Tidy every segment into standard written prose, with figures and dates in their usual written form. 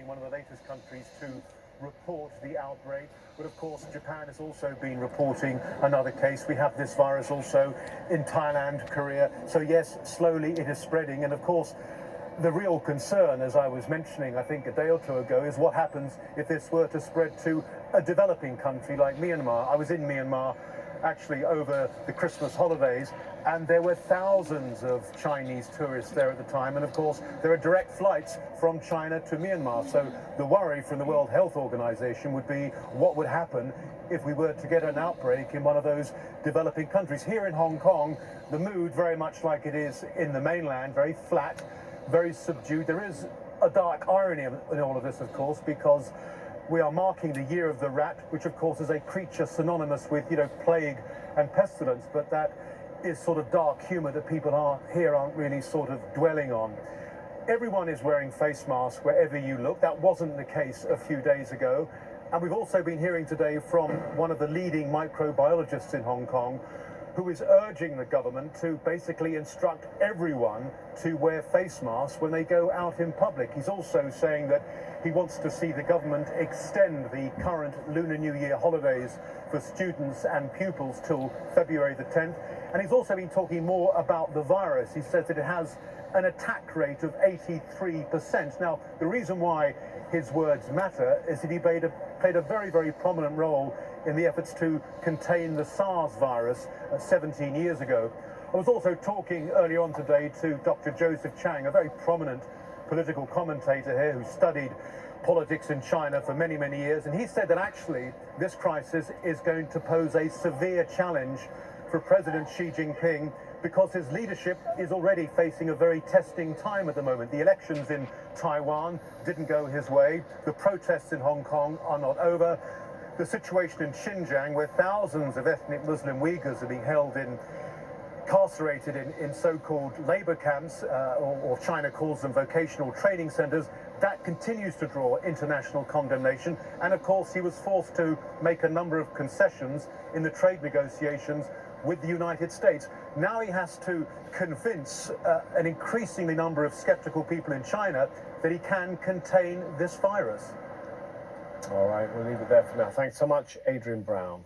being one of the latest countries to report the outbreak. But of course, Japan has also been reporting another case. We have this virus also in Thailand, Korea. So yes, slowly it is spreading. And of course, the real concern, as I was mentioning, I think a day or two ago, is what happens if this were to spread to a developing country like Myanmar. I was in Myanmar actually over the Christmas holidays, and there were thousands of Chinese tourists there at the time. And of course, there are direct flights from China to Myanmar. So the worry from the World Health Organization would be what would happen if we were to get an outbreak in one of those developing countries. Here in Hong Kong, the mood very much like it is in the mainland, very flat, very subdued. There is a dark irony in all of this, of course, because we are marking the year of the rat, which of course is a creature synonymous with, plague and pestilence, but that is sort of dark humor that people aren't really sort of dwelling on. Everyone is wearing face masks wherever you look. That wasn't the case a few days ago. And we've also been hearing today from one of the leading microbiologists in Hong Kong, who is urging the government to basically instruct everyone to wear face masks when they go out in public. He's also saying that he wants to see the government extend the current Lunar New Year holidays for students and pupils till February the 10th. And he's also been talking more about the virus. He says that it has an attack rate of 83%. Now, the reason why his words matter is that he played a very, very prominent role in the efforts to contain the SARS virus 17 years ago. I was also talking earlier on today to Dr. Joseph Chang, a very prominent political commentator here who studied politics in China for many, many years. And he said that actually this crisis is going to pose a severe challenge for President Xi Jinping because his leadership is already facing a very testing time at the moment. The elections in Taiwan didn't go his way. The protests in Hong Kong are not over. The situation in Xinjiang, where thousands of ethnic Muslim Uyghurs are being incarcerated in so-called labor camps, or China calls them vocational training centers, that continues to draw international condemnation. And of course, he was forced to make a number of concessions in the trade negotiations with the United States. Now he has to convince an increasingly number of skeptical people in China that he can contain this virus. All right, we'll leave it there for now. Thanks so much, Adrian Brown.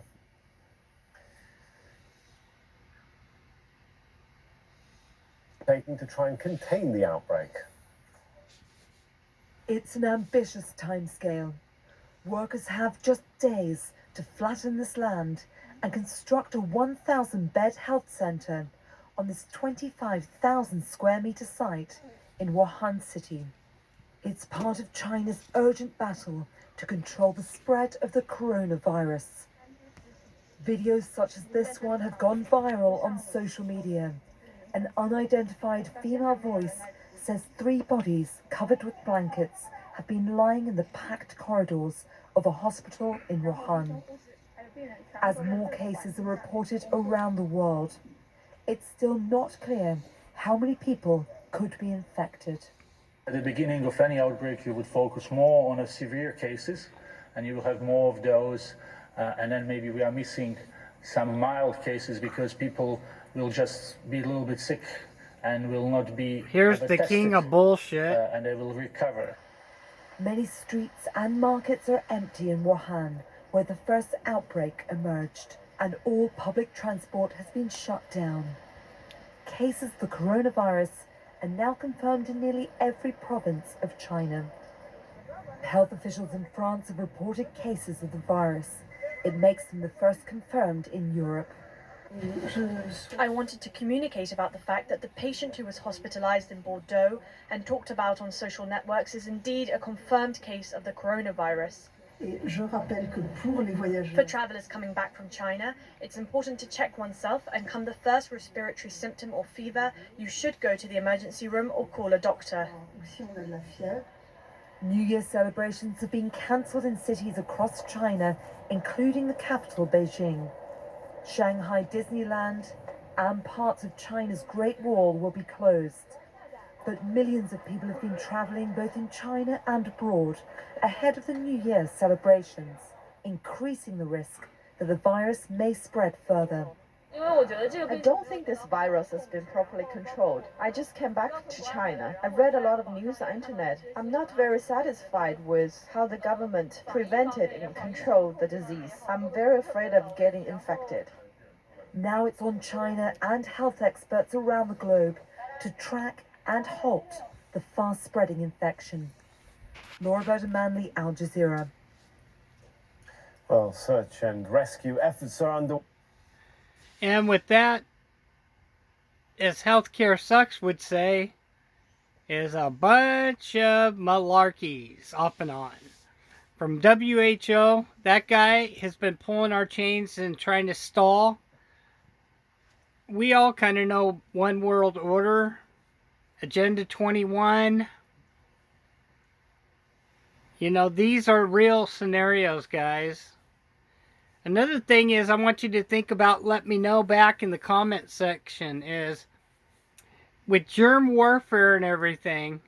Taking to try and contain the outbreak. It's an ambitious timescale. Workers have just days to flatten this land and construct a 1,000-bed health centre on this 25,000 square metre site in Wuhan City. It's part of China's urgent battle to control the spread of the coronavirus. Videos such as this one have gone viral on social media. An unidentified female voice says 3 bodies covered with blankets have been lying in the packed corridors of a hospital in Wuhan. As more cases are reported around the world, it's still not clear how many people could be infected. At the beginning of any outbreak, you would focus more on the severe cases, and you will have more of those, and then maybe we are missing some mild cases because people will just be a little bit sick and will not be Here's the tested, king of bullshit. and they will recover. Many streets and markets are empty in Wuhan, where the first outbreak emerged, and all public transport has been shut down. Cases of the coronavirus are now confirmed in nearly every province of China. Health officials in France have reported cases of the virus. It makes them the first confirmed in Europe. I wanted to communicate about the fact that the patient who was hospitalized in Bordeaux and talked about on social networks is indeed a confirmed case of the coronavirus. For travelers coming back from China, it's important to check oneself, and come the first respiratory symptom or fever, you should go to the emergency room or call a doctor. New Year celebrations have been cancelled in cities across China, including the capital, Beijing. Shanghai Disneyland and parts of China's Great Wall will be closed. But millions of people have been travelling both in China and abroad ahead of the New Year celebrations, increasing the risk that the virus may spread further. I don't think this virus has been properly controlled. I just came back to China. I read a lot of news on internet. I'm not very satisfied with how the government prevented and controlled the disease. I'm very afraid of getting infected. Now it's on China and health experts around the globe to track and halt the fast-spreading infection. Laura Bowden-Manley, Al Jazeera. Well, search and rescue efforts are under. And with that, as Healthcare Sucks would say, is a bunch of malarkeys off and on. From WHO, that guy has been pulling our chains and trying to stall. We all kind of know One World Order, Agenda 21. You know, these are real scenarios, guys. Another thing is I want you to think about, let me know back in the comment section, is with germ warfare and everything,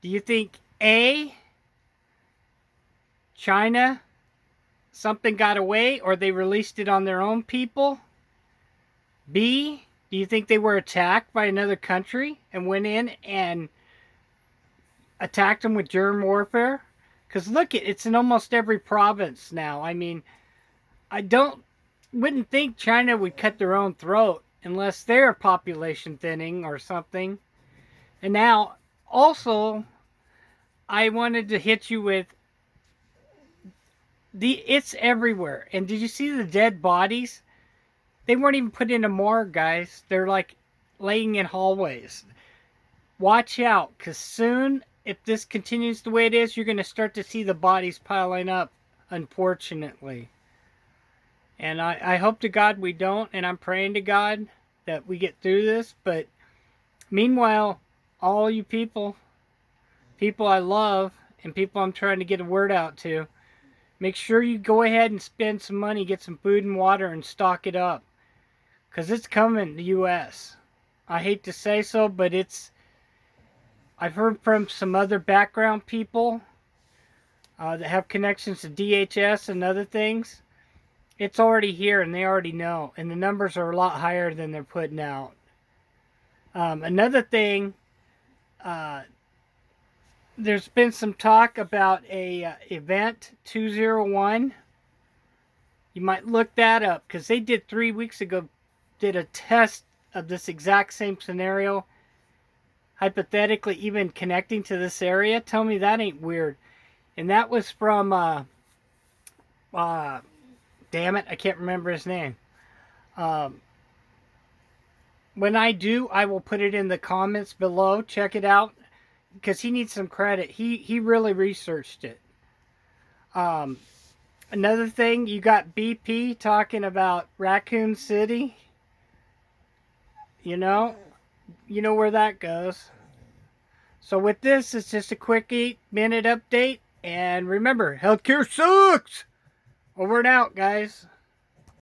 do you think A, China, something got away or they released it on their own people? B, do you think they were attacked by another country and went in and attacked them with germ warfare? Because look, it's in almost every province now. I mean, I wouldn't think China would cut their own throat unless they're population thinning or something. And now, also, I wanted to hit you with it's everywhere. And did you see the dead bodies? They weren't even put in a morgue, guys. They're like laying in hallways. Watch out, because soon, if this continues the way it is, you're going to start to see the bodies piling up, unfortunately. And I hope to God we don't, and I'm praying to God that we get through this. But meanwhile, all you people I love, and people I'm trying to get a word out to, make sure you go ahead and spend some money, get some food and water, and stock it up. Because it's coming to the U.S. I hate to say so, but I've heard from some other background people that have connections to DHS and other things. It's already here, and they already know. And the numbers are a lot higher than they're putting out. Another thing, there's been some talk about a event 201. You might look that up, because they did 3 weeks ago, did a test of this exact same scenario, hypothetically even connecting to this area. Tell me that ain't weird. And that was from, damn it, I can't remember his name. When I do, I will put it in the comments below. Check it out, because he needs some credit. He really researched it. Another thing, you got BP talking about Raccoon City. You know where that goes. So with this, it's just a quick 8-minute update. And remember, healthcare sucks! Over and out, guys.